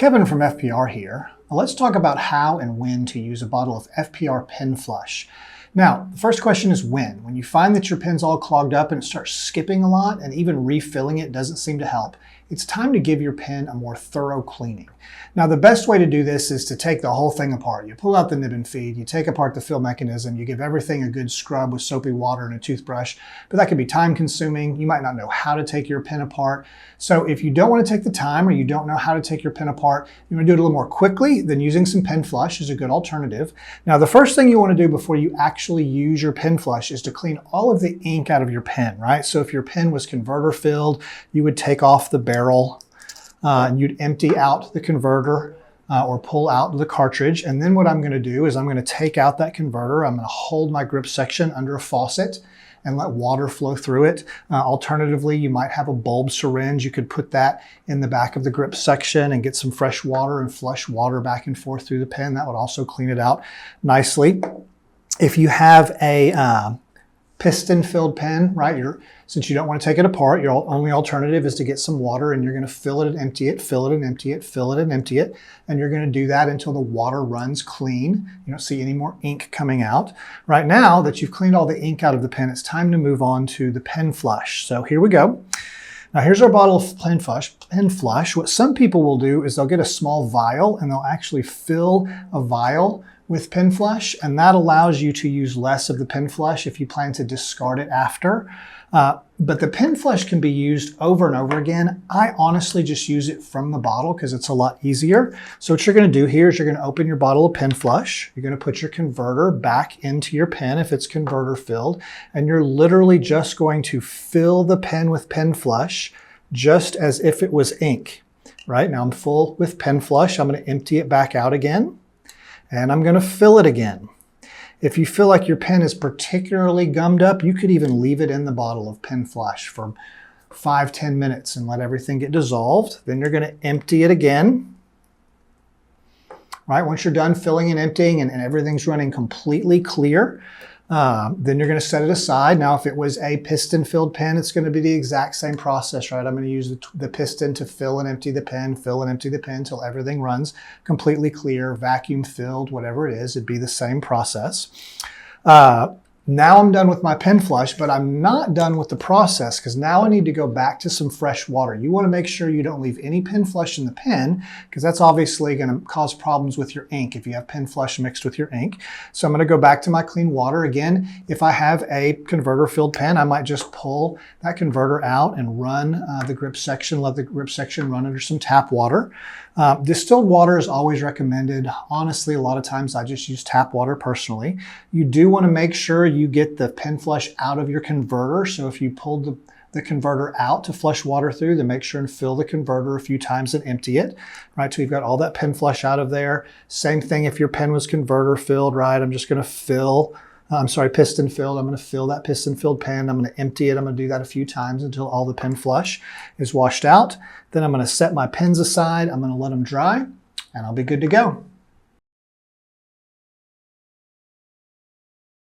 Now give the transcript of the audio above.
Kevin from FPR here. Let's talk about how and when to use a bottle of FPR Pen Flush. Now, the first question is when. When you find that your pen's all clogged up and it starts skipping a lot and even refilling it doesn't seem to help, it's time to give your pen a more thorough cleaning. Now, the best way to do this is to take the whole thing apart. You pull out the nib and feed, you take apart the fill mechanism, you give everything a good scrub with soapy water and a toothbrush, but that can be time consuming. You might not know how to take your pen apart. So if you don't want to take the time or you don't know how to take your pen apart, you want to do it a little more quickly, then using some Pen Flush is a good alternative. Now, the first thing you want to do before you actually use your Pen Flush is to clean all of the ink out of your pen, right? So if your pen was converter filled, you would take off the barrel and you'd empty out the converter or pull out the cartridge. And then what I'm going to do is I'm going to take out that converter. I'm going to hold my grip section under a faucet and let water flow through it. Alternatively, you might have a bulb syringe. You could put that in the back of the grip section and get some fresh water and flush water back and forth through the pen. That would also clean it out nicely. If you have a piston-filled pen, right? Since you don't want to take it apart, your only alternative is to get some water and you're going to fill it and empty it, fill it and empty it, fill it and empty it. And you're going to do that until the water runs clean. You don't see any more ink coming out. Right now that you've cleaned all the ink out of the pen, it's time to move on to the Pen Flush. So here we go. Now here's our bottle of Pen Flush. What some people will do is they'll get a small vial and they'll actually fill a vial with Pen Flush, and that allows you to use less of the Pen Flush if you plan to discard it after. But the Pen Flush can be used over and over again. I honestly just use it from the bottle because it's a lot easier. So what you're going to do here is you're going to open your bottle of Pen Flush. You're going to put your converter back into your pen if it's converter filled, and you're literally just going to fill the pen with Pen Flush just as if it was ink. Right now I'm full with Pen Flush. I'm going to empty it back out again. And I'm going to fill it again. If you feel like your pen is particularly gummed up, you could even leave it in the bottle of Pen Flush for 5-10 minutes and let everything get dissolved. Then you're going to empty it again. Right? Once you're done filling and emptying and everything's running completely clear, then you're going to set it aside. Now, if it was a piston-filled pen, it's going to be the exact same process, right? I'm going to use the piston to fill and empty the pen, fill and empty the pen until everything runs completely clear, vacuum-filled, whatever it is. It'd be the same process. Now I'm done with my Pen Flush, but I'm not done with the process because now I need to go back to some fresh water. You want to make sure you don't leave any Pen Flush in the pen because that's obviously going to cause problems with your ink if you have Pen Flush mixed with your ink. So I'm going to go back to my clean water. Again, if I have a converter filled pen, I might just pull that converter out and run the grip section, let the grip section run under some tap water. Distilled water is always recommended. Honestly, a lot of times I just use tap water personally. You do want to make sure you get the Pen Flush out of your converter. So if you pulled the converter out to flush water through, then make sure and fill the converter a few times and empty it, right? So you've got all that Pen Flush out of there. Same thing if your pen was converter filled, right? I'm just going to fill, piston filled. I'm going to fill that piston filled pen. I'm going to empty it. I'm going to do that a few times until all the Pen Flush is washed out. Then I'm going to set my pens aside. I'm going to let them dry and I'll be good to go.